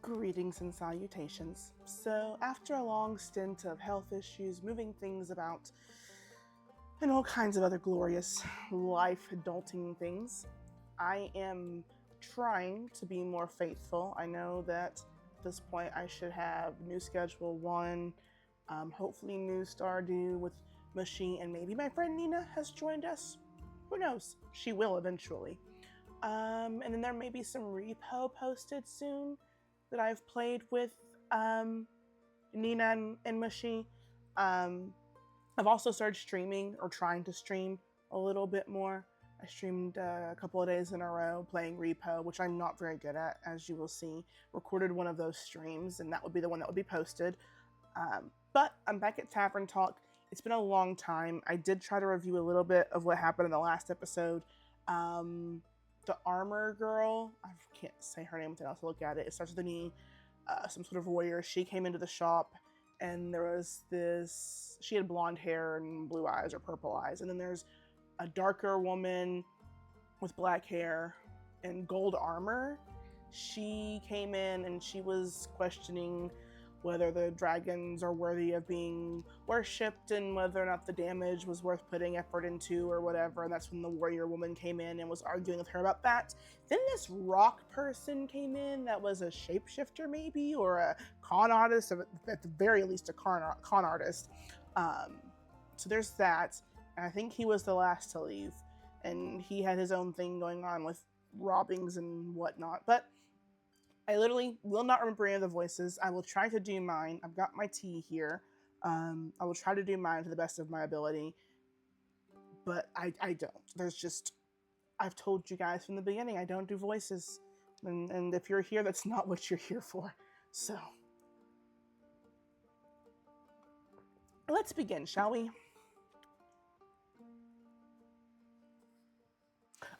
Greetings and salutations. So, after a long stint of health issues, moving things about, and all kinds of other glorious life adulting things, I am trying to be more faithful. I know that at this point I should have new schedule 1, hopefully new Stardew with Mushy, and maybe my friend Nina has joined us. Who knows? She will eventually. And then there may be some repo posted soon that I've played with Nina and Mushy. I've also started streaming, or trying to stream a little bit more. I streamed a couple of days in a row playing repo, which I'm not very good at, as you will see. Recorded one of those streams, and that would be the one that would be posted. But I'm back at Tavern Talk. It's been a long time. I did try to review a little bit of what happened in the last episode. The armor girl, I can't say her name without to look at it. It starts with an E, some sort of warrior. She came into the shop, and there was this, she had blonde hair and blue eyes or purple eyes. And then there's a darker woman with black hair and gold armor. She came in and she was questioning whether the dragons are worthy of being worshipped and whether or not the damage was worth putting effort into or whatever. And that's when the warrior woman came in and was arguing with her about that. Then this rock person came in that was a shapeshifter maybe, or a con artist, at the very least a con artist. So there's that. And I think he was the last to leave. And he had his own thing going on with robbings and whatnot. But I literally will not remember any of the voices. I will try to do mine. I've got my tea here. I will try to do mine to the best of my ability. But I don't. There's just, I've told you guys from the beginning, I don't do voices. And if you're here, that's not what you're here for. So, let's begin, shall we?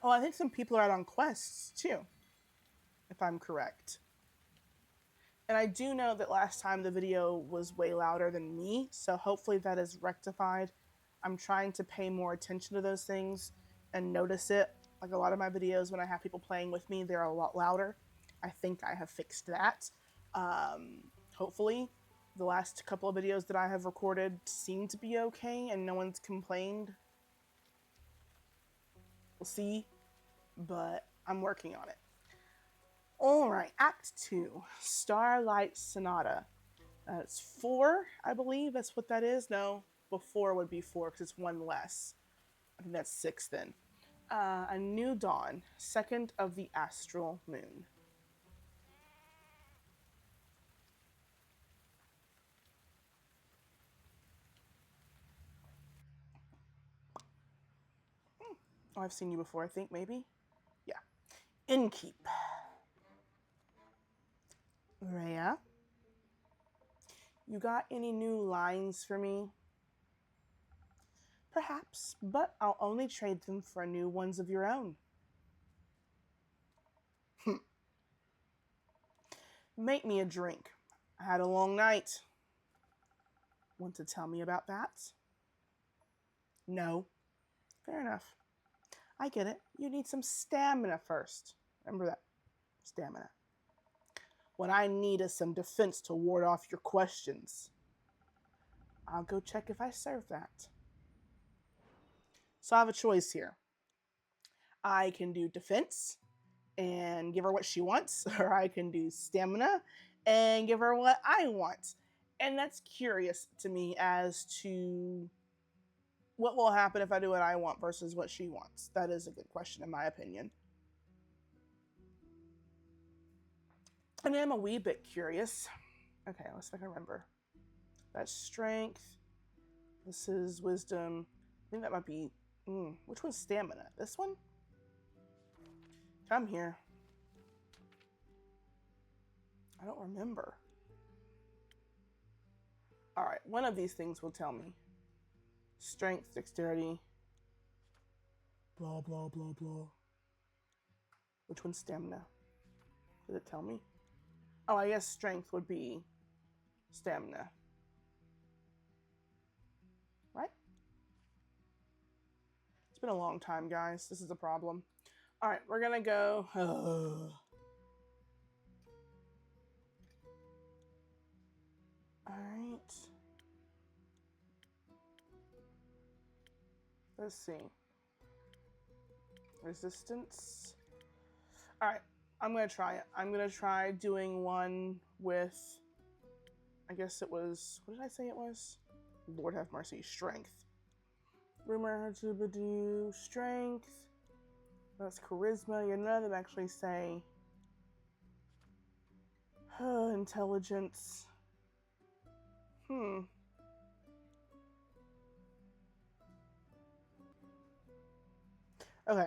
Oh, I think some people are out on quests, too. If I'm correct. And I do know that last time the video was way louder than me, so hopefully that is rectified. I'm trying to pay more attention to those things and notice it. Like a lot of my videos, when I have people playing with me, they're a lot louder. I think I have fixed that. Hopefully, the last couple of videos that I have recorded seem to be okay and no one's complained. We'll see, but I'm working on it. Alright, Act 2, Starlight Sonata. It's 4, I believe. That's what that is. No, before would be 4 because it's 1 less. I think that's 6 then. A New Dawn, 2nd of the Astral Moon. Oh, I've seen you before, I think, maybe? Yeah. Innkeep. Rhea? You got any new lines for me? Perhaps, but I'll only trade them for new ones of your own. Make me a drink. I had a long night. Want to tell me about that? No. Fair enough. I get it. You need some stamina first. Remember that. Stamina. What I need is some defense to ward off your questions. I'll go check if I serve that. So I have a choice here. I can do defense and give her what she wants, or I can do stamina and give her what I want. And that's curious to me as to what will happen if I do what I want versus what she wants. That is a good question in my opinion. And I'm a wee bit curious. Okay, let's see if I can remember. That's strength. This is wisdom. I think that might be, which one's stamina? This one? Come here. I don't remember. All right, one of these things will tell me. Strength, dexterity. Blah, blah, blah, blah. Which one's stamina? Did it tell me? Oh, I guess strength would be stamina. Right? It's been a long time, guys. This is a problem. All right, we're gonna go. Alright. Let's see. Resistance. Alright, I'm gonna try it. I'm gonna try doing one with, I guess it was, what did I say it was? Lord have mercy, strength. Rumor to do strength. That's charisma. None of them actually say intelligence. Okay.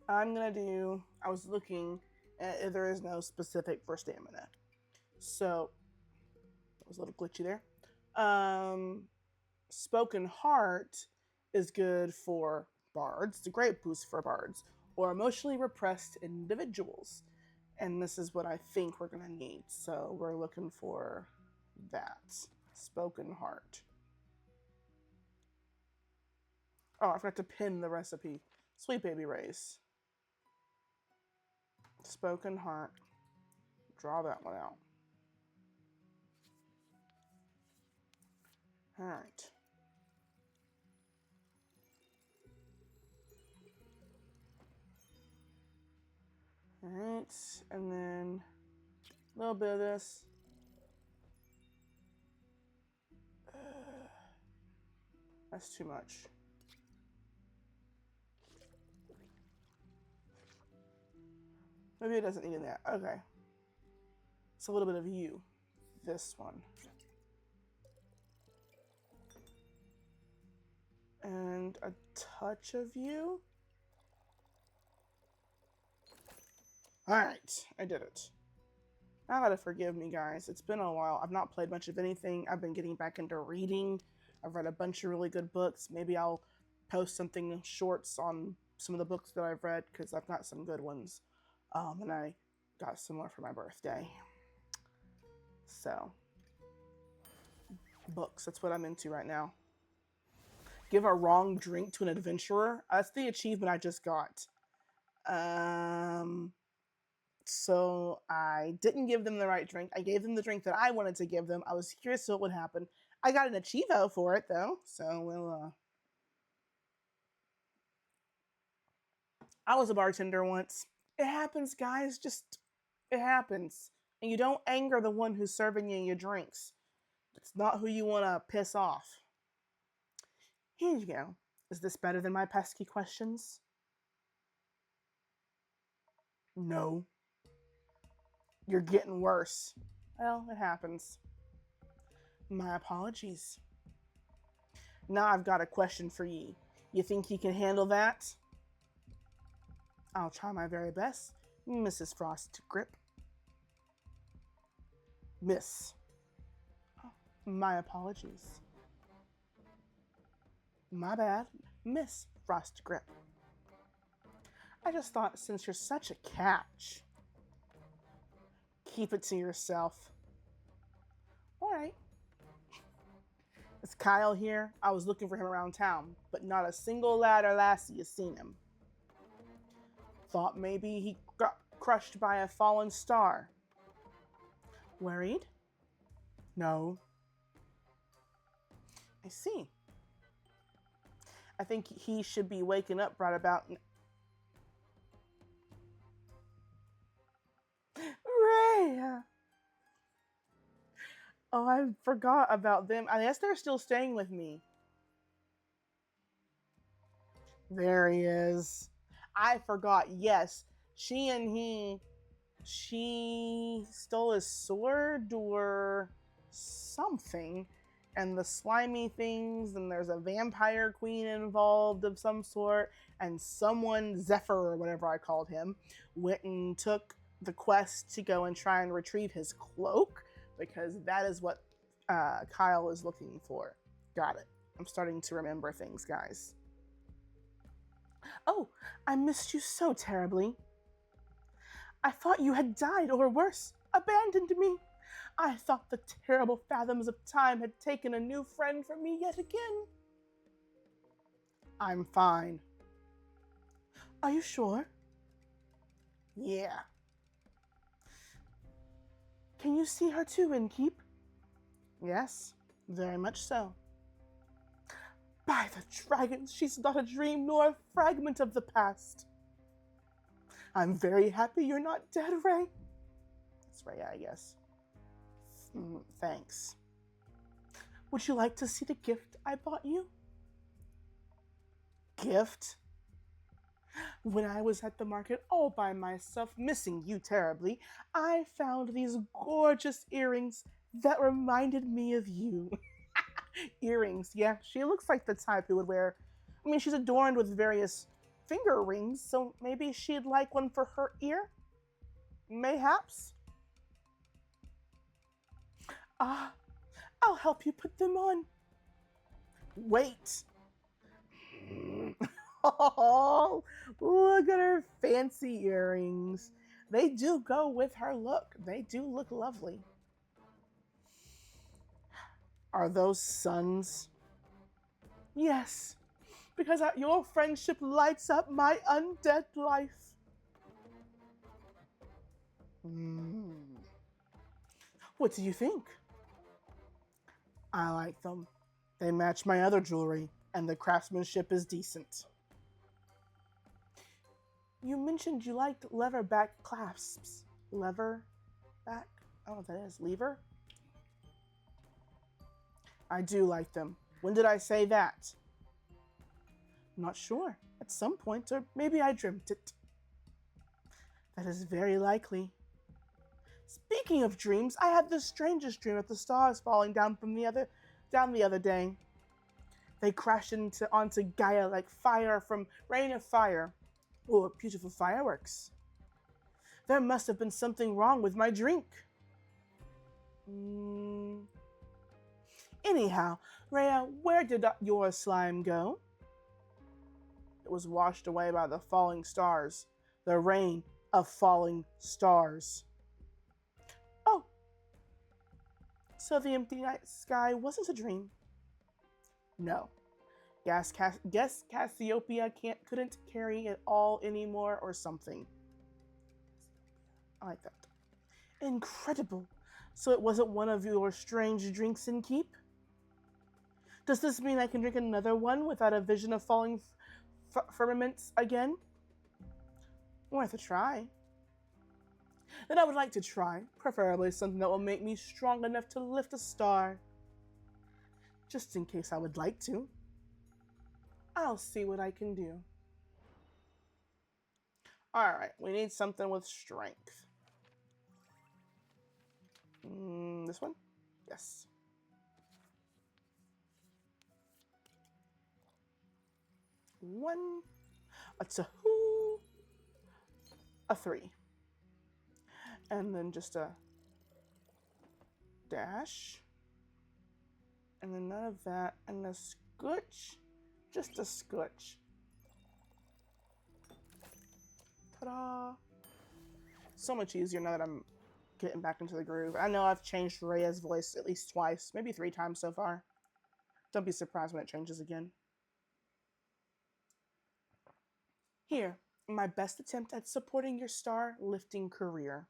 I'm gonna do, I was looking, there is no specific for stamina. So, that was a little glitchy there. Spoken Heart is good for bards. It's a great boost for bards. Or emotionally repressed individuals. And this is what I think we're gonna need. So we're looking for that. Spoken Heart. Oh, I forgot to pin the recipe. Sweet Baby Rays. Spoken Heart. Draw that one out. Alright. Alright, and then a little bit of this. That's too much. Maybe it doesn't need that. Okay. It's a little bit of you. This one. And a touch of you. Alright, I did it. Now gotta forgive me, guys. It's been a while. I've not played much of anything. I've been getting back into reading. I've read a bunch of really good books. Maybe I'll post something shorts on some of the books that I've read, because I've got some good ones. And I got some more for my birthday. So, books. That's what I'm into right now. Give a wrong drink to an adventurer. That's the achievement I just got. So I didn't give them the right drink. I gave them the drink that I wanted to give them. I was curious what would happen. I got an achievo for it, though. So, we'll, I was a bartender once. It happens, guys. Just, it happens. And you don't anger the one who's serving you your drinks. It's not who you want to piss off. Here you go. Is this better than my pesky questions? No. You're getting worse. Well, it happens. My apologies. Now I've got a question for ye. You think you can handle that? I'll try my very best, Mrs. Frostgrip. Miss. Oh, my apologies. My bad, Miss Frostgrip. I just thought since you're such a catch, keep it to yourself. Alright. Is Kyle here? I was looking for him around town, but not a single lad or lassie has seen him. Thought maybe he got crushed by a fallen star. Worried? No. I see. I think he should be waking up right about... Rhea! Oh, I forgot about them. I guess they're still staying with me. There he is. I forgot. Yes, she stole his sword or something. And the slimy things, and there's a vampire queen involved of some sort, and someone, Zephyr or whatever I called him, went and took the quest to go and try and retrieve his cloak, because that is what Kyle is looking for. Got it. I'm starting to remember things, guys. Oh, I missed you so terribly. I thought you had died, or worse, abandoned me. I thought the terrible fathoms of time had taken a new friend from me yet again. I'm fine. Are you sure? Yeah. Can you see her too, Innkeep? Yes, very much so. By the dragons, she's not a dream nor a fragment of the past. I'm very happy you're not dead, Ray. That's Ray, I guess. Thanks. Would you like to see the gift I bought you? Gift? When I was at the market all by myself, missing you terribly, I found these gorgeous earrings that reminded me of you. Earrings, yeah, she looks like the type who would wear. I mean, she's adorned with various finger rings, so maybe she'd like one for her ear? Mayhaps? Ah, I'll help you put them on. Wait. Oh, look at her fancy earrings. They do go with her look. They do look lovely. Are those suns? Yes, because your friendship lights up my undead life. What do you think? I like them. They match my other jewelry, and the craftsmanship is decent. You mentioned you liked leatherback clasps. Leatherback? I don't know what that is. Lever? I do like them. When did I say that? Not sure. At some point, or maybe I dreamt it. That is very likely. Speaking of dreams, I had the strangest dream of the stars falling down the other day. They crashed onto Gaia like fire from rain of fire. Oh, beautiful fireworks. There must have been something wrong with my drink. Anyhow, Rhea, where did your slime go? It was washed away by the falling stars. The rain of falling stars. Oh, so the empty night sky wasn't a dream? No. Guess Cassiopeia couldn't carry it all anymore or something. I like that. Incredible. So it wasn't one of your strange drinks in keep? Does this mean I can drink another one without a vision of falling firmaments again? Worth a try. Then I would like to try, preferably something that will make me strong enough to lift a star. Just in case I would like to. I'll see what I can do. Alright, we need something with strength. This one? Yes. One, a 2, a 3. And then just a dash. And then none of that. And a scooch. Just a scooch. Ta-da! So much easier now that I'm getting back into the groove. I know I've changed Rhea's voice at least twice, maybe 3 times so far. Don't be surprised when it changes again. Here, my best attempt at supporting your star lifting career.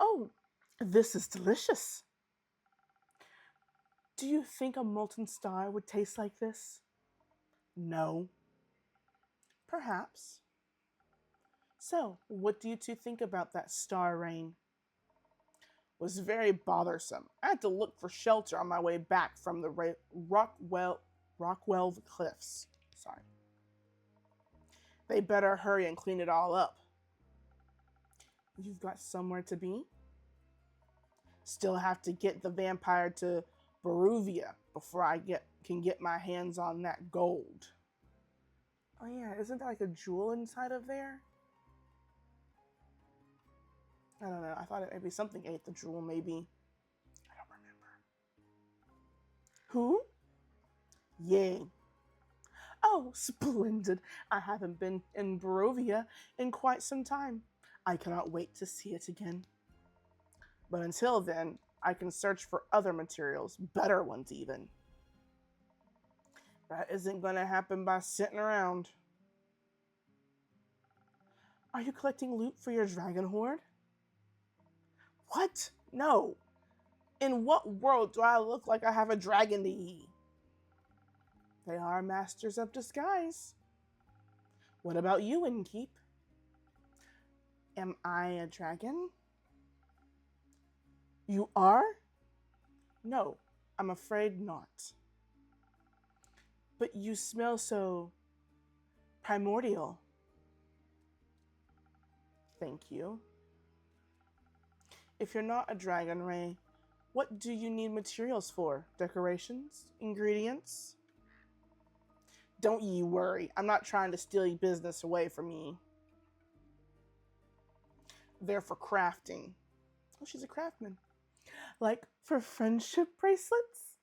Oh, this is delicious. Do you think a molten star would taste like this? No. Perhaps. So, what do you two think about that star rain? It was very bothersome. I had to look for shelter on my way back from the Rockwell Cliffs. Sorry. They better hurry and clean it all up. You've got somewhere to be? Still have to get the vampire to Baruvia before I can get my hands on that gold. Oh yeah, isn't there like a jewel inside of there? I don't know. I thought it maybe something ate the jewel, maybe. I don't remember. Who? Yay. Oh, splendid. I haven't been in Barovia in quite some time. I cannot wait to see it again. But until then, I can search for other materials, better ones even. That isn't going to happen by sitting around. Are you collecting loot for your dragon horde? What? No. In what world do I look like I have a dragon to eat? They are masters of disguise. What about you, Innkeep? Am I a dragon? You are? No, I'm afraid not. But you smell so primordial. Thank you. If you're not a dragon, Ray, what do you need materials for? Decorations? Ingredients? Don't ye worry. I'm not trying to steal your business away from ye. They're for crafting. Oh, she's a craftsman. Like for friendship bracelets?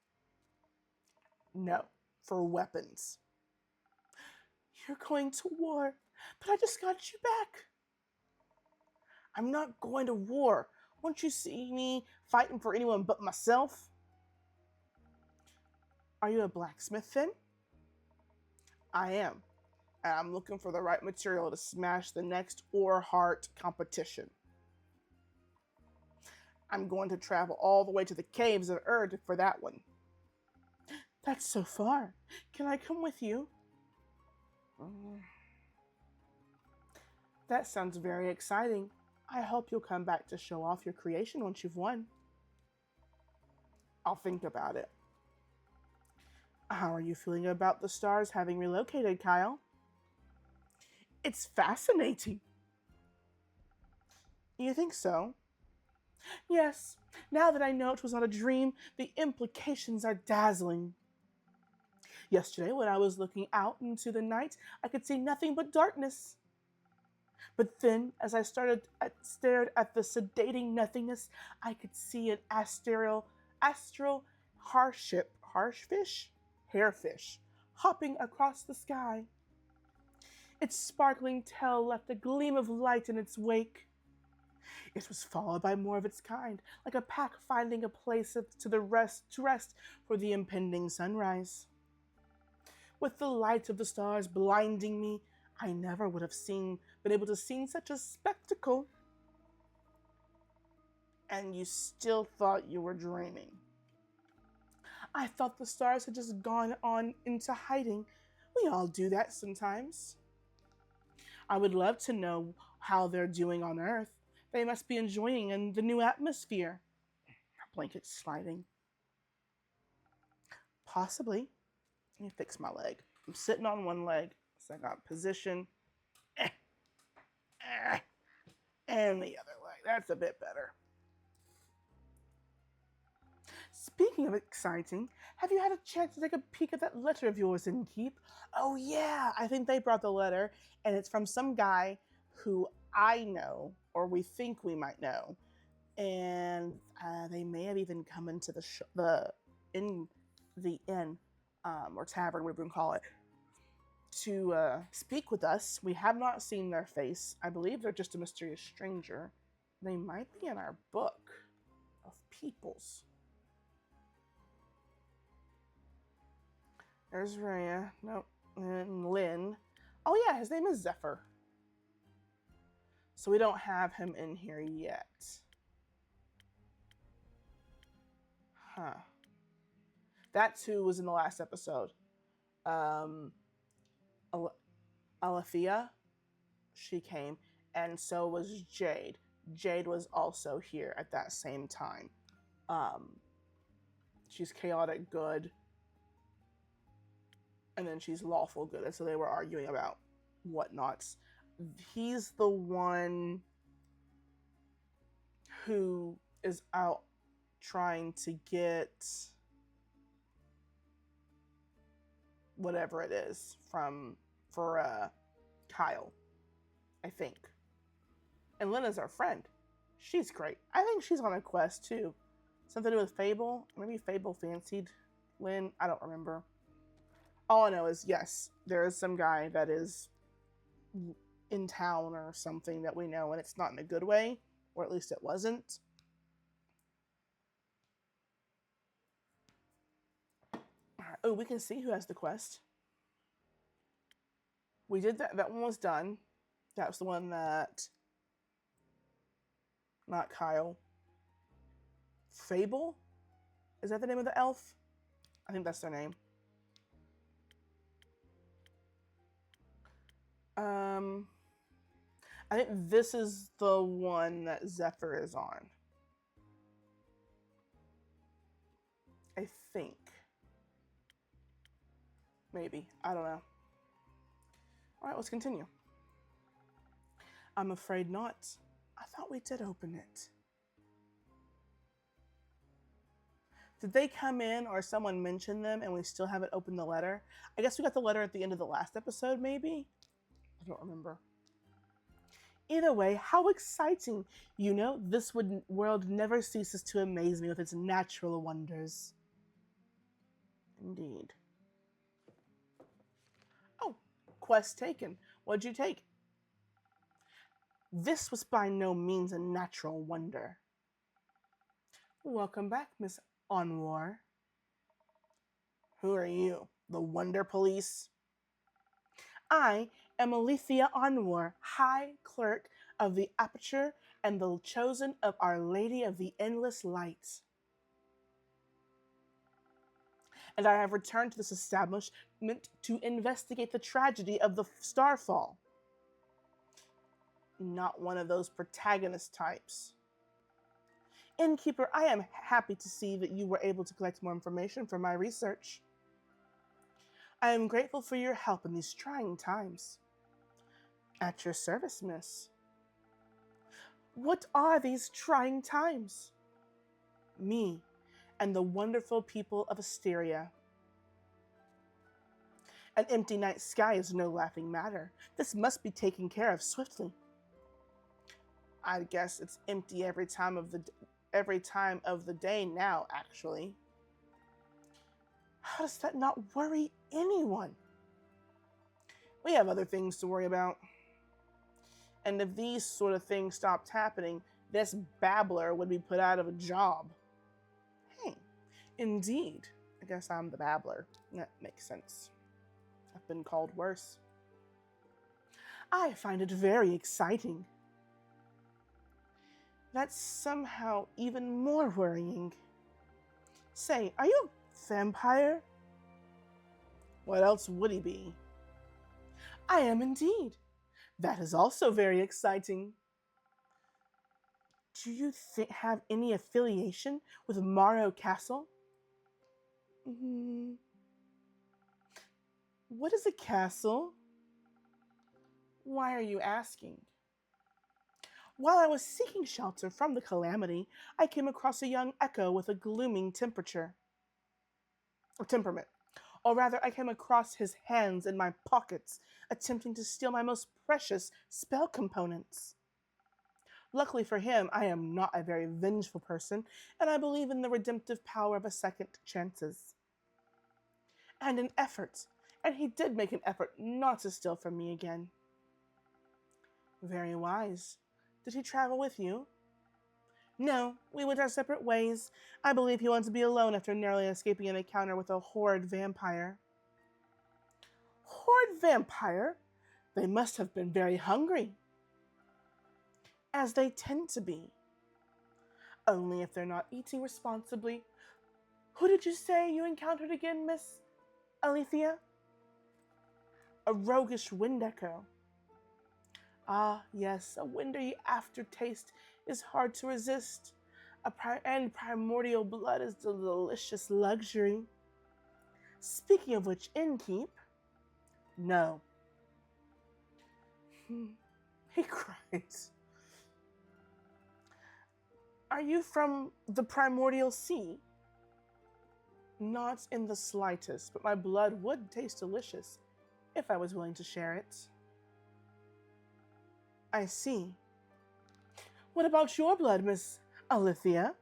No, for weapons. You're going to war, but I just got you back. I'm not going to war. Won't you see me fighting for anyone but myself? Are you a blacksmith then? I am. And I'm looking for the right material to smash the next ore heart competition. I'm going to travel all the way to the caves of Erd for that one. That's so far. Can I come with you? That sounds very exciting. I hope you'll come back to show off your creation once you've won. I'll think about it. How are you feeling about the stars having relocated, Kyle? It's fascinating. You think so? Yes. Now that I know it was not a dream, the implications are dazzling. Yesterday, when I was looking out into the night, I could see nothing but darkness. But then, as I stared at the sedating nothingness, I could see an astral hairfish, hopping across the sky. Its sparkling tail left a gleam of light in its wake. It was followed by more of its kind, like a pack finding a place to rest for the impending sunrise. With the light of the stars blinding me, I never would have been able to see such a spectacle. And you still thought you were dreaming. I thought the stars had just gone on into hiding. We all do that sometimes. I would love to know how they're doing on Earth. They must be enjoying the new atmosphere. Blanket sliding. Possibly. Let me fix my leg. I'm sitting on one leg, so I got position. And the other leg. That's a bit better. Speaking of exciting, have you had a chance to take a peek at that letter of yours, Innkeep? Oh yeah, I think they brought the letter, and it's from some guy who I know, or we think we might know, and they may have even come into the inn, or tavern, whatever you call it, to speak with us. We have not seen their face. I believe they're just a mysterious stranger. They might be in our book of peoples. There's Rhea. Nope. And Lynn. Oh yeah, his name is Zephyr. So we don't have him in here yet. Huh. That's who was in the last episode. Alethea, she came, and so was Jade. Jade was also here at that same time. She's chaotic good, and then she's lawful good, and so they were arguing about whatnots. He's the one who is out trying to get whatever it is for Kyle, I think. And Lena's our friend. She's great. I think she's on a quest too. Something to do with Fable. Maybe Fable fancied Lynn. I don't remember. All I know is, yes, there is some guy that is in town or something that we know, and it's not in a good way, or at least it wasn't. Alright. Oh, we can see who has the quest. We did that. That one was done. That was the one that... Not Kyle. Fable? Is that the name of the elf? I think that's their name. I think this is the one that Zephyr is on. I think. Maybe. I don't know. All right, let's continue. I'm afraid not. I thought we did open it. Did they come in or someone mention them and we still haven't opened the letter? I guess we got the letter at the end of the last episode, maybe? I don't remember. Either way, how exciting! You know, this world never ceases to amaze me with its natural wonders. Indeed. Oh, quest taken. What'd you take? This was by no means a natural wonder. Welcome back, Miss Anwar. Who are you? The Wonder Police? I am Alethea Anwar, High Clerk of the Aperture and the chosen of Our Lady of the Endless Light. And I have returned to this establishment to investigate the tragedy of the Starfall. Not one of those protagonist types. Innkeeper, I am happy to see that you were able to collect more information from my research. I am grateful for your help in these trying times. At your service, miss. What are these trying times? Me and the wonderful people of Asteria. An empty night sky is no laughing matter. This must be taken care of swiftly. I guess it's empty every time of the day now, actually. How does that not worry anyone? We have other things to worry about. And if these sort of things stopped happening, this babbler would be put out of a job. Hey, indeed. I guess I'm the babbler. That makes sense. I've been called worse. I find it very exciting. That's somehow even more worrying. Say, are you a vampire? What else would he be? I am indeed. That is also very exciting. Do you have any affiliation with Morrow Castle? What is a castle? Why are you asking? While I was seeking shelter from the calamity, I came across a young echo with a glooming temperament. Or rather, I came across his hands in my pockets, attempting to steal my most precious spell components. Luckily for him, I am not a very vengeful person, and I believe in the redemptive power of second chances. And he did make an effort not to steal from me again. Very wise. Did he travel with you? No, we went our separate ways. I believe he wanted to be alone after narrowly escaping an encounter with a horrid vampire. Horrid vampire? They must have been very hungry. As they tend to be. Only if they're not eating responsibly. Who did you say you encountered again, Miss Alethea? A roguish wind echo. Ah, yes, a windy aftertaste is hard to resist. And primordial blood is a delicious luxury. Speaking of which, innkeep? No. He cries. Are you from the primordial sea? Not in the slightest, but my blood would taste delicious if I was willing to share it. I see. What about your blood, Miss Alethea?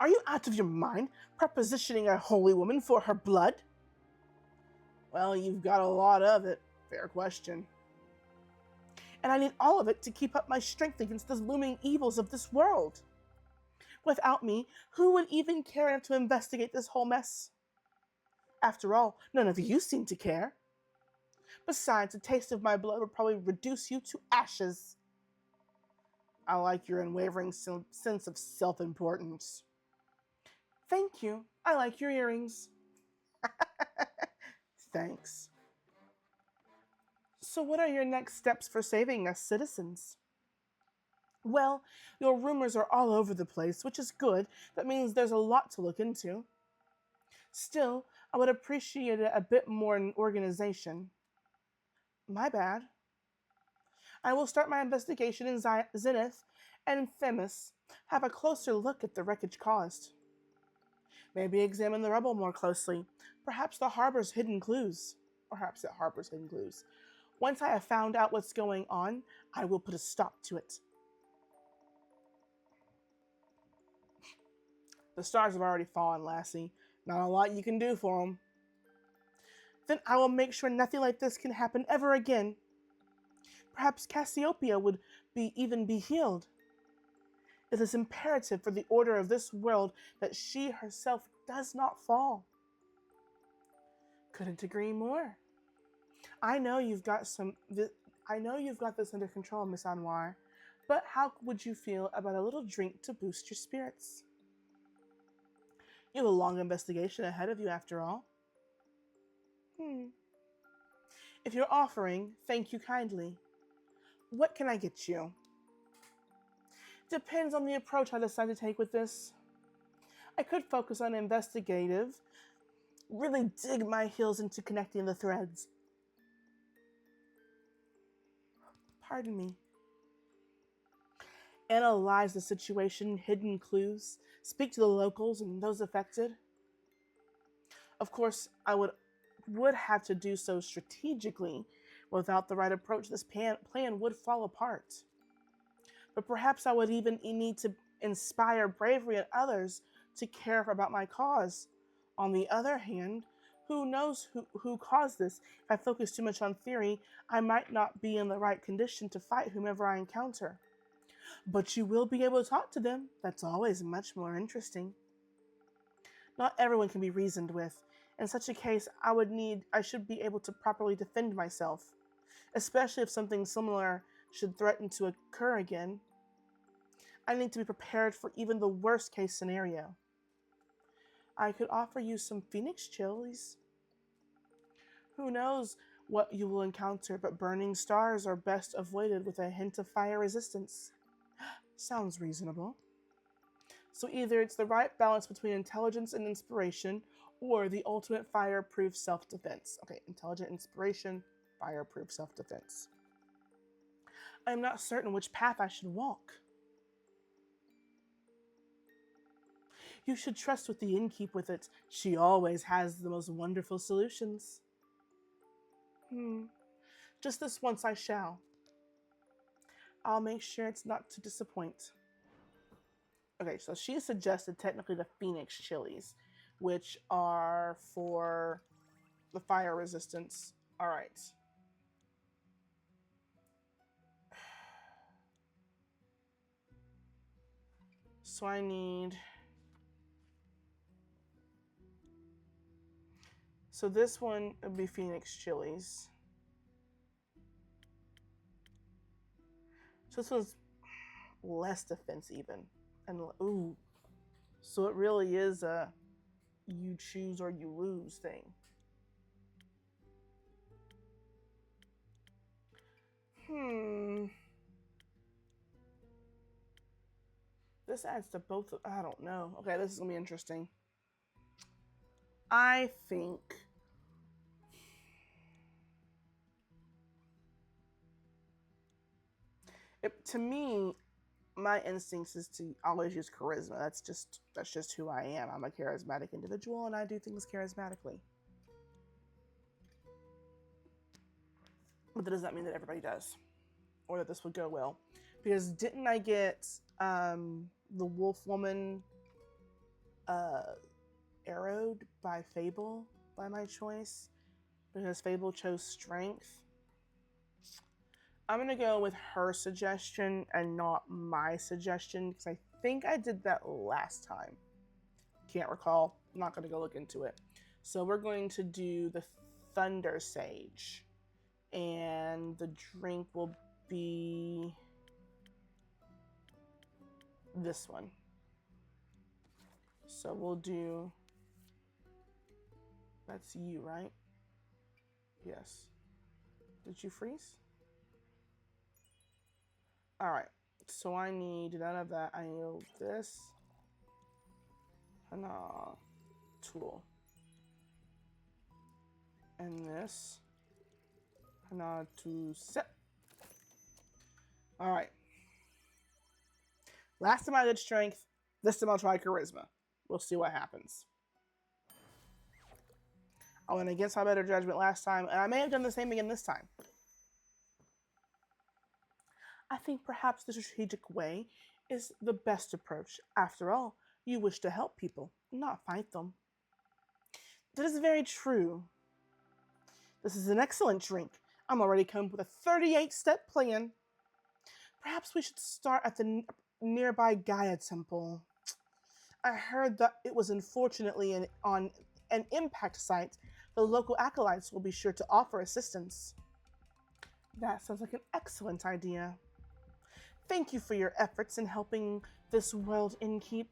Are you out of your mind, propositioning a holy woman for her blood? Well, you've got a lot of it. Fair question. And I need all of it to keep up my strength against the looming evils of this world. Without me, who would even care enough to investigate this whole mess? After all, none of you seem to care. Besides, a taste of my blood would probably reduce you to ashes. I like your unwavering sense of self-importance. Thank you. I like your earrings. Thanks. So, what are your next steps for saving us citizens? Well, your rumors are all over the place, which is good. That means there's a lot to look into. Still, I would appreciate a bit more organization. My bad. I will start my investigation in Zenith and Themis, have a closer look at the wreckage caused. Maybe examine the rubble more closely. Perhaps the harbor's hidden clues. Perhaps it harbors hidden clues. Once I have found out what's going on, I will put a stop to it. The stars have already fallen, Lassie. Not a lot you can do for them. Then I will make sure nothing like this can happen ever again. Perhaps Cassiopeia would even be healed. It is imperative for the order of this world that she herself does not fall. Couldn't agree more. I know you've got this under control, Miss Anwar, but how would you feel about a little drink to boost your spirits? You have a long investigation ahead of you, after all. If you're offering, thank you kindly. What can I get you? Depends on the approach I decide to take with this. I could focus on investigative, really dig my heels into connecting the threads. Pardon me. Analyze the situation, hidden clues, speak to the locals and those affected. Of course, I would have to do so strategically. Without the right approach, this plan would fall apart. But perhaps I would even need to inspire bravery in others to care about my cause. On the other hand, who knows who caused this? If I focus too much on theory, I might not be in the right condition to fight whomever I encounter. But you will be able to talk to them. That's always much more interesting. Not everyone can be reasoned with. In such a case, I should be able to properly defend myself, especially if something similar should threaten to occur again. I need to be prepared for even the worst case scenario. I could offer you some Phoenix chilies. Who knows what you will encounter, but burning stars are best avoided with a hint of fire resistance. Sounds reasonable. So either it's the right balance between intelligence and inspiration, or the ultimate fireproof self-defense. Okay, intelligent inspiration, fireproof self-defense. I'm not certain which path I should walk. You should trust with the innkeep with it. She always has the most wonderful solutions. Just this once I shall. I'll make sure it's not to disappoint. Okay, so she suggested technically the Phoenix chilies, which are for the fire resistance. All right. So I need... So this one would be Phoenix chilies. So this one's less defense even. And ooh. So it really is a you choose or you lose thing. This adds to both. I don't know. Okay, this is gonna be interesting. I think to me, my instincts is to always use charisma. That's just who I am. I'm a charismatic individual, and I do things charismatically. But that does not mean that everybody does, or that this would go well. Because didn't I get the wolf woman arrowed by Fable by my choice? Because Fable chose strength. I'm going to go with her suggestion and not my suggestion, because I think I did that last time. Can't recall. I'm not going to go look into it. So we're going to do the Thunder Sage. And the drink will be... this one. So we'll do, that's you, right? Yes. Did you freeze? All right. So I need none of that. I need this. And tool. And this. And to set. All right. Last time I did strength. This time I'll try charisma. We'll see what happens. I went against my better judgment last time, and I may have done the same again this time. I think perhaps the strategic way is the best approach. After all, you wish to help people, not fight them. That is very true. This is an excellent drink. I'm already come with a 38-step plan. Perhaps we should start at the nearby Gaia Temple. I heard that it was unfortunately on an impact site. The local acolytes will be sure to offer assistance. That sounds like an excellent idea. Thank you for your efforts in helping this world innkeep.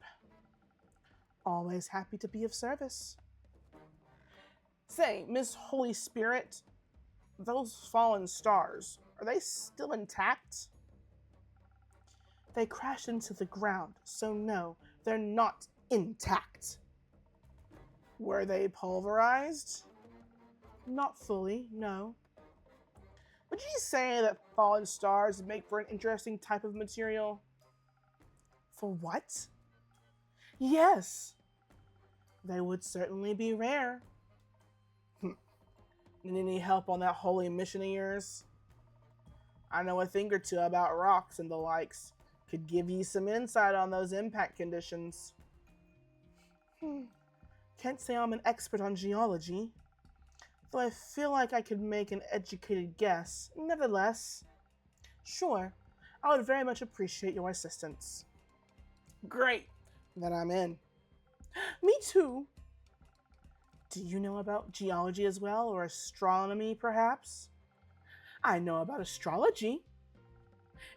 Always happy to be of service. Say, Miss Holy Spirit, those fallen stars, are they still intact? They crashed into the ground, so no, they're not intact. Were they pulverized? Not fully, no. Would you say that fallen stars make for an interesting type of material? For what? Yes. They would certainly be rare. Need any help on that holy mission of yours? I know a thing or two about rocks and the likes. Could give you some insight on those impact conditions. Can't say I'm an expert on geology, though I feel like I could make an educated guess. Nevertheless, sure, I would very much appreciate your assistance. Great, then I'm in. Me too. Do you know about geology as well, or astronomy perhaps? I know about astrology.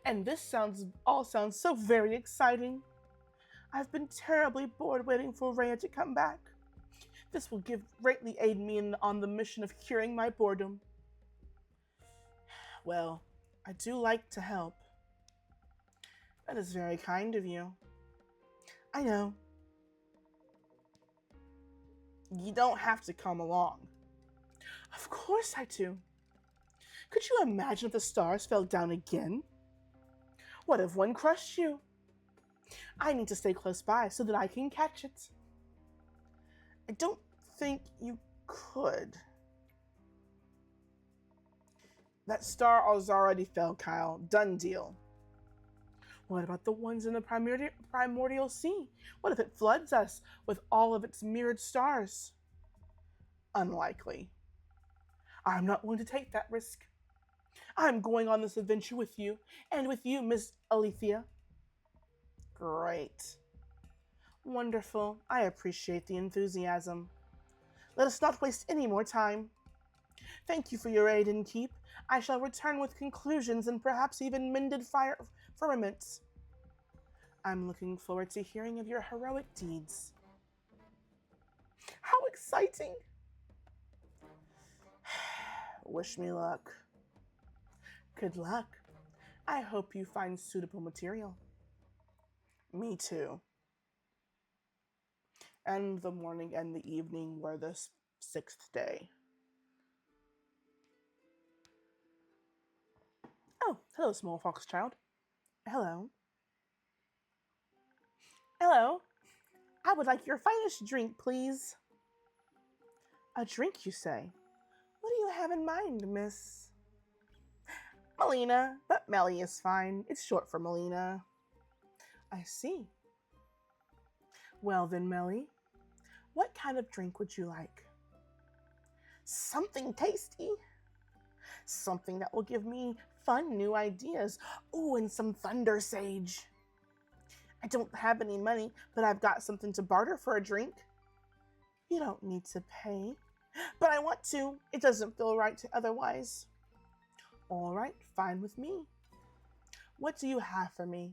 And this all sounds so very exciting. I've been terribly bored waiting for Rhea to come back. This will greatly aid me on the mission of curing my boredom. Well, I do like to help. That is very kind of you. I know. You don't have to come along. Of course I do. Could you imagine if the stars fell down again? What if one crushed you? I need to stay close by so that I can catch it. I don't think you could. That star has already fell, Kyle. Done deal. What about the ones in the primordial sea? What if it floods us with all of its mirrored stars? Unlikely. I'm not willing to take that risk. I'm going on this adventure with you, and with you, Miss Alethea. Great. Wonderful. I appreciate the enthusiasm. Let us not waste any more time. Thank you for your aid and keep. I shall return with conclusions and perhaps even mended firmaments. I'm looking forward to hearing of your heroic deeds. How exciting! Wish me luck. Good luck. I hope you find suitable material. Me too. And the morning and the evening were the 6th day. Oh, hello, small fox child. Hello. Hello. I would like your finest drink, please. A drink, you say? What do you have in mind, Miss? Melina, but Melly is fine. It's short for Melina. I see. Well then, Melly, what kind of drink would you like? Something tasty. Something that will give me fun new ideas. Ooh, and some thunder sage. I don't have any money, but I've got something to barter for a drink. You don't need to pay, but I want to. It doesn't feel right to otherwise. All right, fine with me. What do you have for me?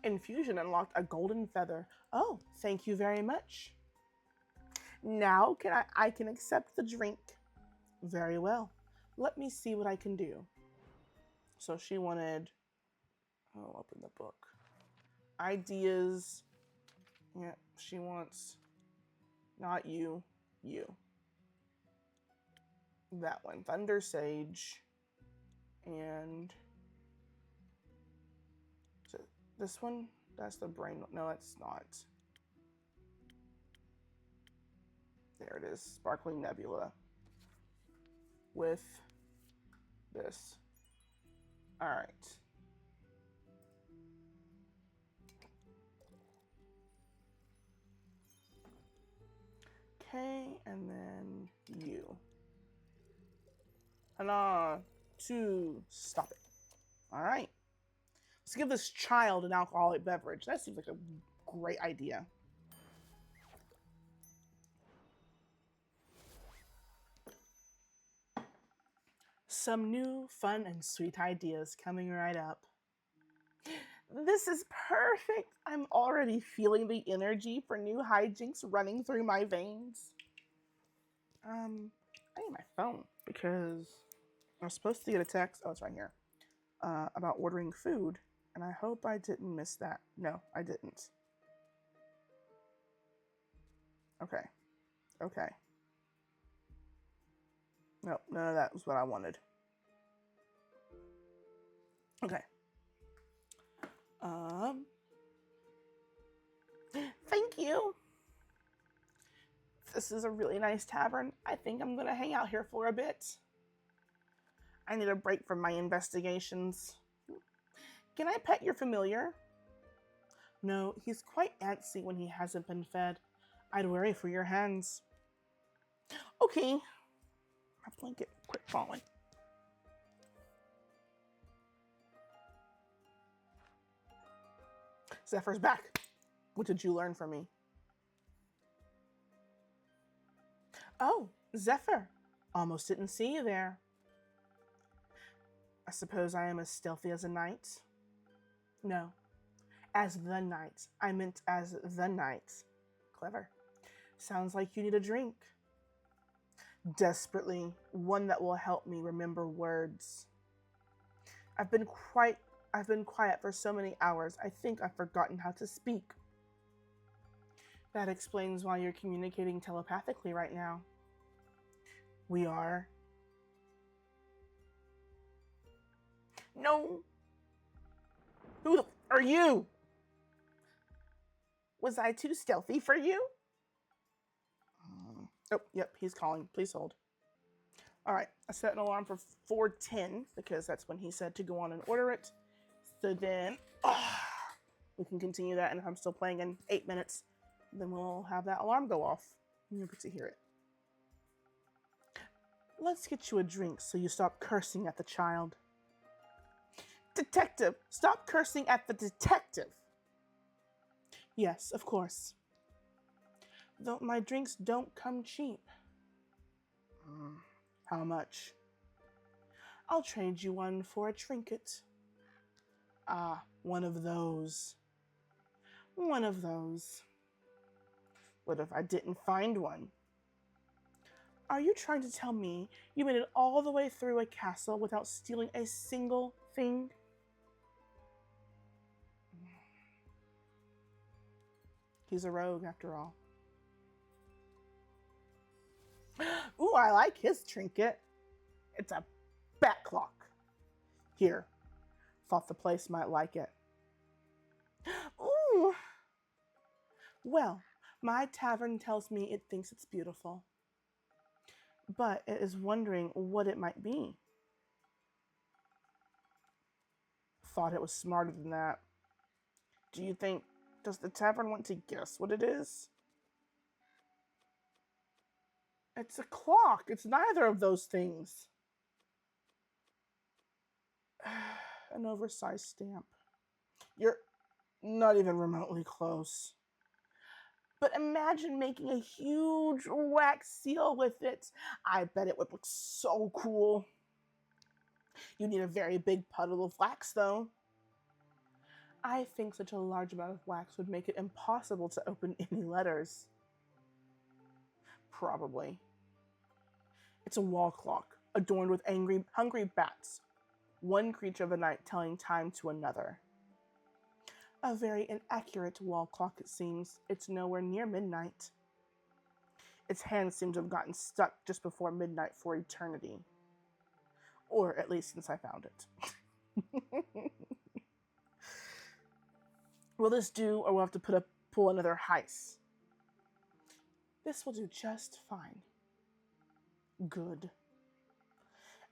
Infusion unlocked a golden feather. Oh, thank you very much. Now I can accept the drink. Very well. Let me see what I can do. So she wanted, I'll open the book. Ideas. Yeah, she wants, not you, you. That one, Thunder Sage. And so this one, that's the brain. No, it's not. There it is, Sparkling Nebula. With this. All right. Okay, and then you. And to stop it. All right. Let's give this child an alcoholic beverage. That seems like a great idea. Some new, fun, and sweet ideas coming right up. This is perfect. I'm already feeling the energy for new hijinks running through my veins. I need my phone because I was supposed to get a text. Oh, it's right here. About ordering food, and I hope I didn't miss that. No, I didn't. Okay. Okay. No, none of that was what I wanted. Okay. Thank you. This is a really nice tavern. I think I'm gonna hang out here for a bit. I need a break from my investigations. Can I pet your familiar? No, he's quite antsy when he hasn't been fed. I'd worry for your hands. Okay. My blanket quit falling. Zephyr's back. What did you learn from me? Oh, Zephyr. Almost didn't see you there. I suppose I am as stealthy as a knight? No. As the knight. I meant as the knight. Clever. Sounds like you need a drink. Desperately. One that will help me remember words. I've been quiet for so many hours. I think I've forgotten how to speak. That explains why you're communicating telepathically right now. We are. No. Who the are you? Was I too stealthy for you? Oh, yep, he's calling. Please hold. All right, I set an alarm for 4:10 because that's when he said to go on and order it. So then we can continue that, and if I'm still playing in 8 minutes, then we'll have that alarm go off. You'll get to hear it. Let's get you a drink so you stop cursing at the child. Detective, stop cursing at the detective. Yes, of course. Though my drinks don't come cheap. How much? I'll trade you one for a trinket. Ah, one of those. One of those. What if I didn't find one? Are you trying to tell me you made it all the way through a castle without stealing a single thing? He's a rogue after all. Ooh, I like his trinket. It's a bat clock. Here. Thought the place might like it. Ooh. Well, my tavern tells me it thinks it's beautiful. But it is wondering what it might be. Thought it was smarter than that. Do you think, does the tavern want to guess what it is? It's a clock. It's neither of those things. An oversized stamp. You're not even remotely close. But imagine making a huge wax seal with it. I bet it would look so cool. You need a very big puddle of wax, though. I think such a large amount of wax would make it impossible to open any letters. Probably. It's a wall clock, adorned with hungry bats, one creature of the night telling time to another. A very inaccurate wall clock, it seems. It's nowhere near midnight. Its hands seem to have gotten stuck just before midnight for eternity. Or at least since I found it. Will this do, or we'll have to pull another heist? This will do just fine. Good.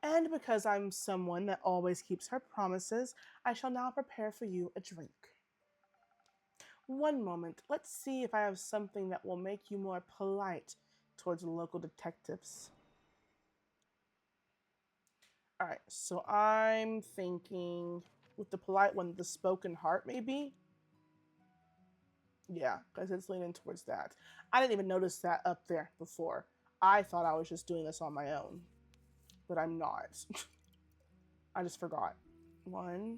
And because I'm someone that always keeps her promises, I shall now prepare for you a drink. One moment, let's see if I have something that will make you more polite towards local detectives. Alright, so I'm thinking with the polite one, the spoken heart maybe? Yeah, because it's leaning towards that. I didn't even notice that up there before. I thought I was just doing this on my own, but I'm not. I just forgot. 1,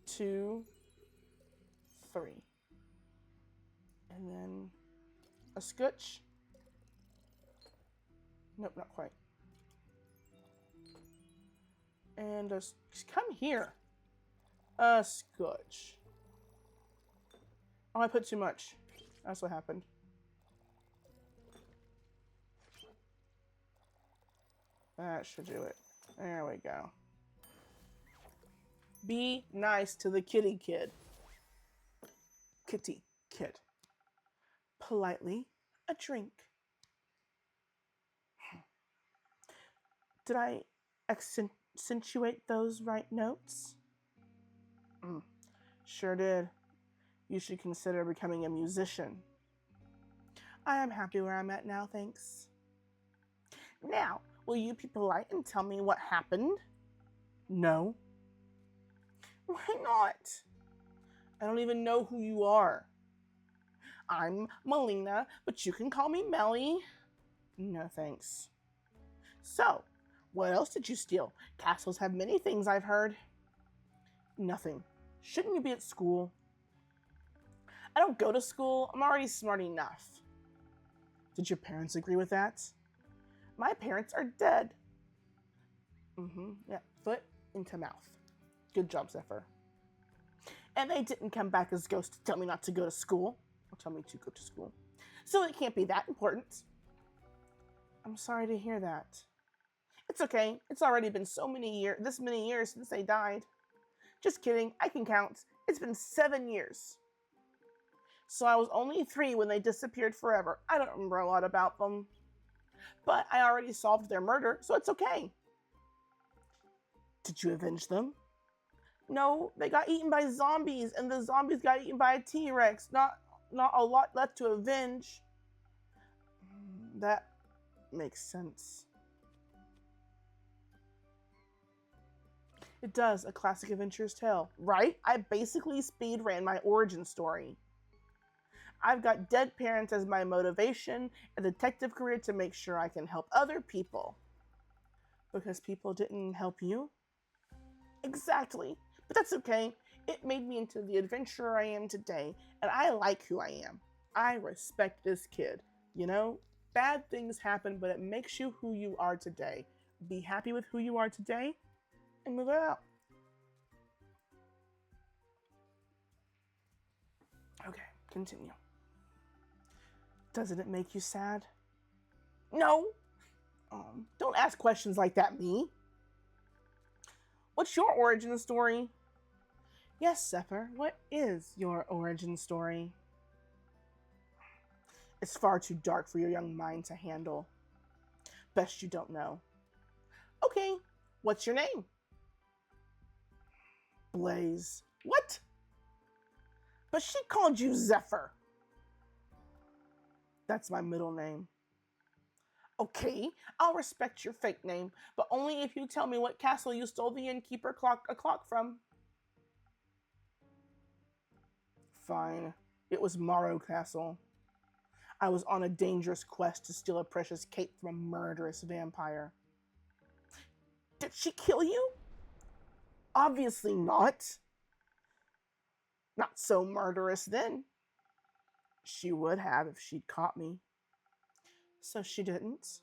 2, 3. And then a scotch. Nope, not quite. And just come here. A scotch. Oh, I put too much. That's what happened. That should do it. There we go. Be nice to the kitty kid. Kitty kid. Politely, a drink. Did I accentuate those right notes? Sure did. You should consider becoming a musician. I am happy where I'm at now, thanks. Now, will you be polite and tell me what happened? No. Why not? I don't even know who you are. I'm Melina, but you can call me Melly. No, thanks. So, what else did you steal? Castles have many things, I've heard. Nothing. Shouldn't you be at school? I don't go to school. I'm already smart enough. Did your parents agree with that? My parents are dead. Yeah, foot into mouth. Good job, Zephyr. And they didn't come back as ghosts to tell me not to go to school. Or tell me to go to school. So it can't be that important. I'm sorry to hear that. It's okay. It's already been this many years since they died. Just kidding. I can count. It's been 7 years. So I was only 3 when they disappeared forever. I don't remember a lot about them. But I already solved their murder, so it's okay. Did you avenge them? No, they got eaten by zombies, and the zombies got eaten by a T-Rex. Not a lot left to avenge. That makes sense. It does, a classic adventurer's tale, right? I basically speed ran my origin story. I've got dead parents as my motivation, a detective career to make sure I can help other people. Because people didn't help you? Exactly. But that's okay. It made me into the adventurer I am today, and I like who I am. I respect this kid. You know, bad things happen, but it makes you who you are today. Be happy with who you are today, and move it out. Okay, continue. Doesn't it make you sad? No. Don't ask questions like that, me. What's your origin story? Yes, Zephyr, what is your origin story? It's far too dark for your young mind to handle. Best you don't know. Okay, what's your name? Blaze. What? But she called you Zephyr. That's my middle name. Okay, I'll respect your fake name, but only if you tell me what castle you stole the innkeeper clock from. Fine. It was Morrow Castle. I was on a dangerous quest to steal a precious cape from a murderous vampire. Did she kill you? Obviously not. Not so murderous then. She would have if she'd caught me. So she didn't?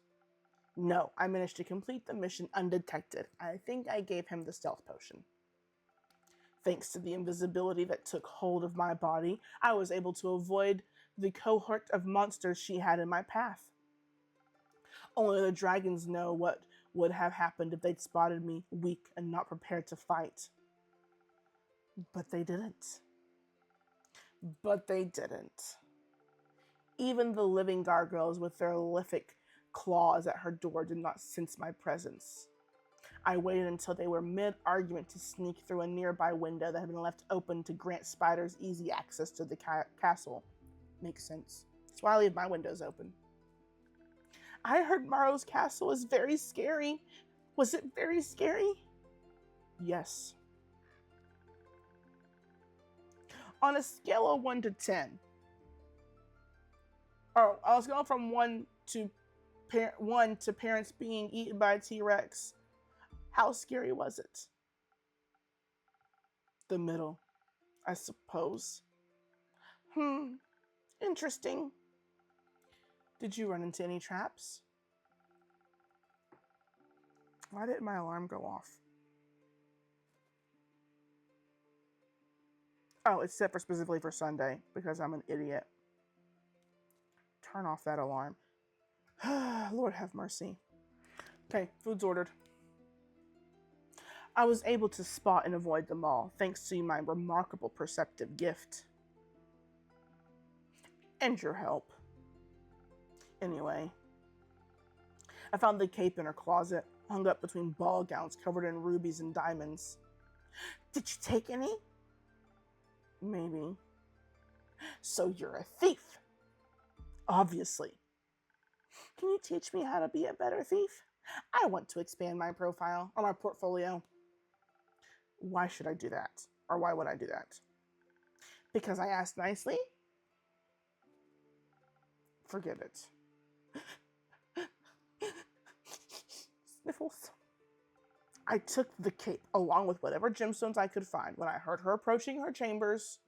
No, I managed to complete the mission undetected. I think I gave him the stealth potion. Thanks to the invisibility that took hold of my body, I was able to avoid the cohort of monsters she had in my path. Only the dragons know what would have happened if they'd spotted me weak and not prepared to fight. But they didn't. Even the living gargoyles with their lithic claws at her door did not sense my presence. I waited until they were mid-argument to sneak through a nearby window that had been left open to grant spiders easy access to the castle. Makes sense. That's why I leave my windows open. I heard Morrow's castle is very scary. Was it very scary? Yes. On a scale of 1 to 10. Oh, I was going from 1 to parents being eaten by a T-Rex. How scary was it? The middle, I suppose. Interesting. Did you run into any traps? Why didn't my alarm go off? Oh, it's set for specifically for Sunday because I'm an idiot. Turn off that alarm. Lord have mercy. Okay, food's ordered. I was able to spot and avoid them all thanks to my remarkable perceptive gift. And your help. Anyway, I found the cape in her closet, hung up between ball gowns covered in rubies and diamonds. Did you take any? Maybe. So you're a thief. Obviously. Can you teach me how to be a better thief? I want to expand my profile or my portfolio. Why should I do that? Or why would I do that? Because I asked nicely? Forget it. Sniffles. I took the cape along with whatever gemstones I could find. When I heard her approaching her chambers,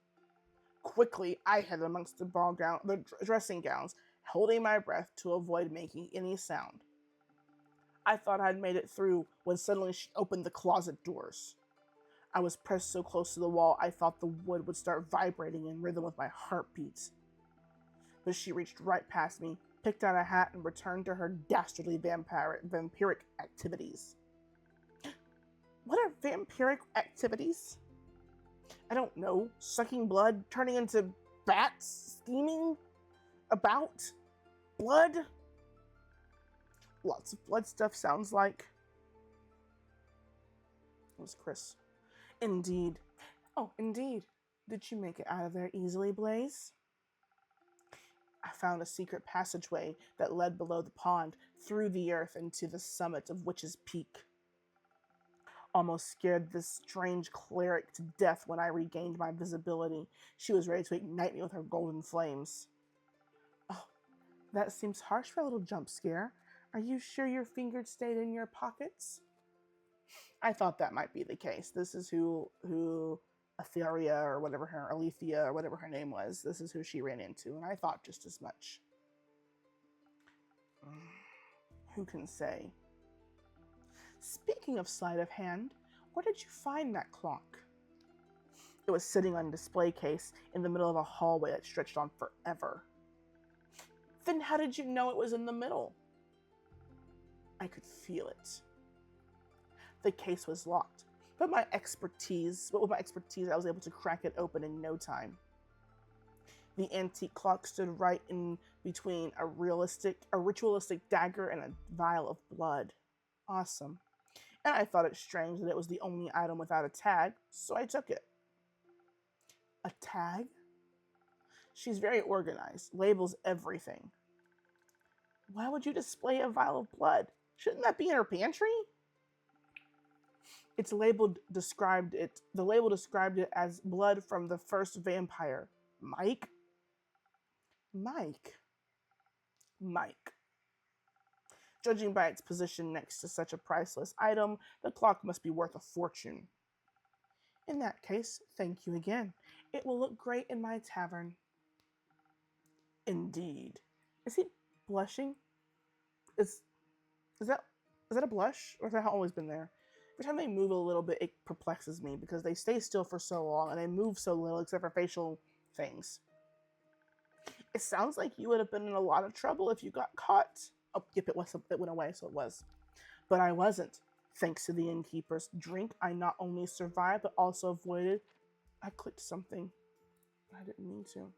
quickly I hid amongst the dressing gowns, holding my breath to avoid making any sound. I thought I'd made it through when suddenly she opened the closet doors. I was pressed so close to the wall I thought the wood would start vibrating in rhythm with my heartbeats. But she reached right past me, picked out a hat, and returned to her dastardly vampiric activities. What are vampiric activities? I don't know. Sucking blood, turning into bats, scheming about blood. Lots of blood stuff sounds like. It was Chris. Indeed. Oh, indeed. Did you make it out of there easily, Blaze? I found a secret passageway that led below the pond, through the earth, into the summit of Witch's Peak. Almost scared this strange cleric to death when I regained my visibility. She was ready to ignite me with her golden flames. Oh, that seems harsh for a little jump scare. Are you sure your fingers stayed in your pockets? I thought that might be the case. This is who Etheria or whatever her, Alethea or whatever her name was, this is who she ran into, and I thought just as much. Who can say? Speaking of sleight of hand, where did you find that clock? It was sitting on a display case in the middle of a hallway that stretched on forever. Then how did you know it was in the middle? I could feel it. The case was locked, but with my expertise, I was able to crack it open in no time. The antique clock stood right in between a ritualistic dagger and a vial of blood. Awesome. And I thought it strange that it was the only item without a tag, so I took it. A tag? She's very organized, labels everything. Why would you display a vial of blood? Shouldn't that be in her pantry? The label described it as blood from the first vampire. Mike. Judging by its position next to such a priceless item, the clock must be worth a fortune. In that case, thank you again. It will look great in my tavern. Indeed. Is he blushing? Is is that is that a blush, or has that always been there? Every time they move a little bit, it perplexes me because they stay still for so long and they move so little, except for facial things. It sounds like you would have been in a lot of trouble if you got caught. Oh, yep, it went away, so it was. But I wasn't. Thanks to the innkeeper's drink, I not only survived, but also avoided. I clicked something. I didn't mean to.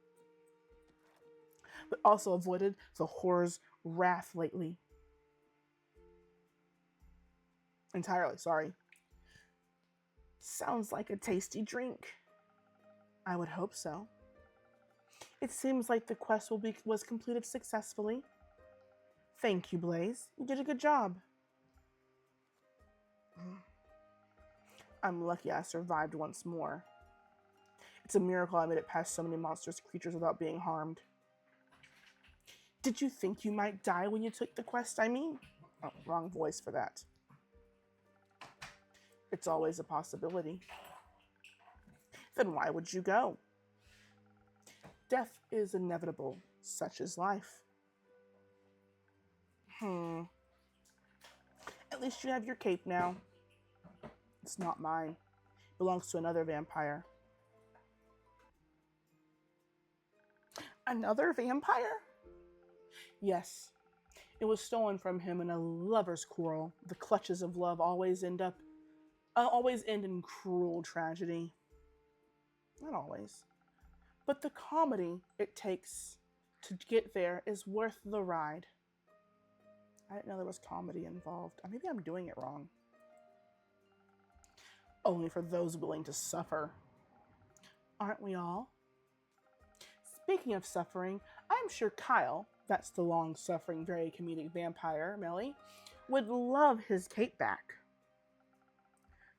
But also avoided the horror's wrath lately. Entirely, sorry. Sounds like a tasty drink. I would hope so. It seems like the quest was completed successfully. Thank you, Blaze. You did a good job. I'm lucky I survived once more. It's a miracle I made it past so many monstrous creatures without being harmed. Did you think you might die when you took the quest, I mean? Oh, wrong voice for that. It's always a possibility. Then why would you go? Death is inevitable, such is life. At least you have your cape now. It's not mine. It belongs to another vampire. Another vampire? Yes. It was stolen from him in a lover's quarrel. The clutches of love always end in cruel tragedy. Not always. But the comedy it takes to get there is worth the ride. I didn't know there was comedy involved. Maybe I'm doing it wrong. Only for those willing to suffer. Aren't we all? Speaking of suffering, I'm sure Kyle, that's the long-suffering, very comedic vampire, Melly, would love his cape back.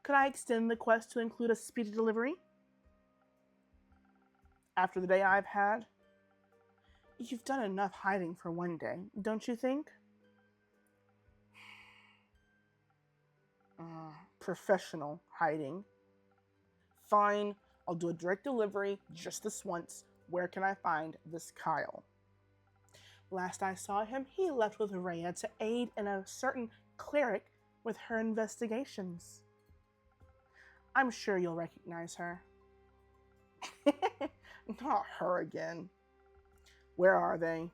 Could I extend the quest to include a speedy delivery? After the day I've had? You've done enough hiding for one day, don't you think? Professional hiding. Fine, I'll do a direct delivery just this once. Where can I find this Kyle? Last I saw him, he left with Rhea to aid in a certain cleric with her investigations. I'm sure you'll recognize her. Not her again. Where are they?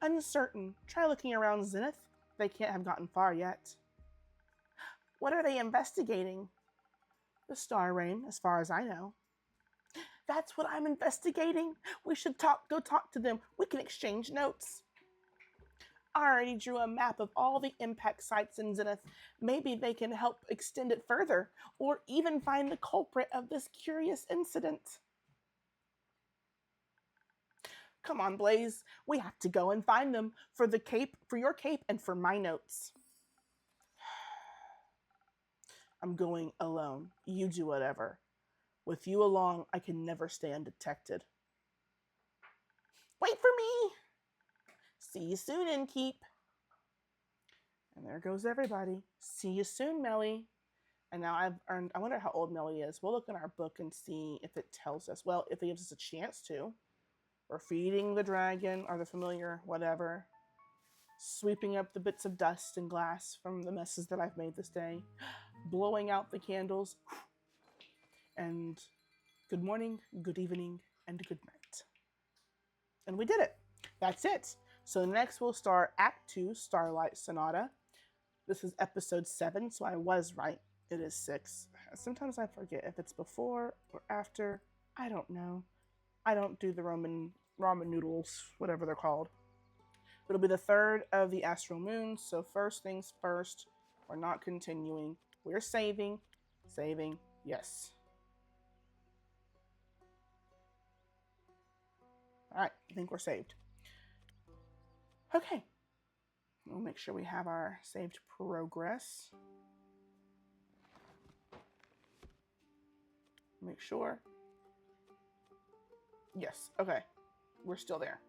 Uncertain. Try looking around Zenith. They can't have gotten far yet. What are they investigating? The Star Reign, as far as I know. That's what I'm investigating. We should go talk to them. We can exchange notes. I already drew a map of all the impact sites in Zenith. Maybe they can help extend it further, or even find the culprit of this curious incident. Come on, Blaze. We have to go and find them for your cape, and for my notes. I'm going alone. You do whatever. With you along, I can never stay undetected. Wait for me! See you soon, Innkeep. And there goes everybody. See you soon, Melly. And now I've earned... I wonder how old Melly is. We'll look in our book and see if it tells us. Well, if it gives us a chance to. We're feeding the dragon, or the familiar, whatever. Sweeping up the bits of dust and glass from the messes that I've made this day. Blowing out the candles. And good morning, good evening, and good night. And we did it. That's it. So next we'll start Act 2, Starlight Sonata. This is episode 7, so I was right. It is 6. Sometimes I forget if it's before or after. I don't know. I don't do the ramen noodles, whatever they're called. It'll be the 3rd of the astral moon, so first things first, we're not continuing. We're saving, yes. Alright, I think we're saved. Okay. We'll make sure we have our saved progress. Make sure. Yes, okay. We're still there.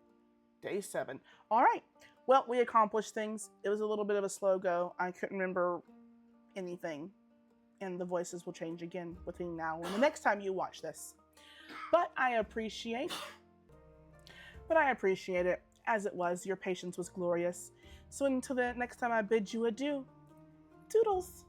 Day 7. Alright. Well, we accomplished things. It was a little bit of a slow go. I couldn't remember anything. And the voices will change again between now and the next time you watch this. But I appreciate it as it was. Your patience was glorious. So until the next time I bid you adieu, toodles.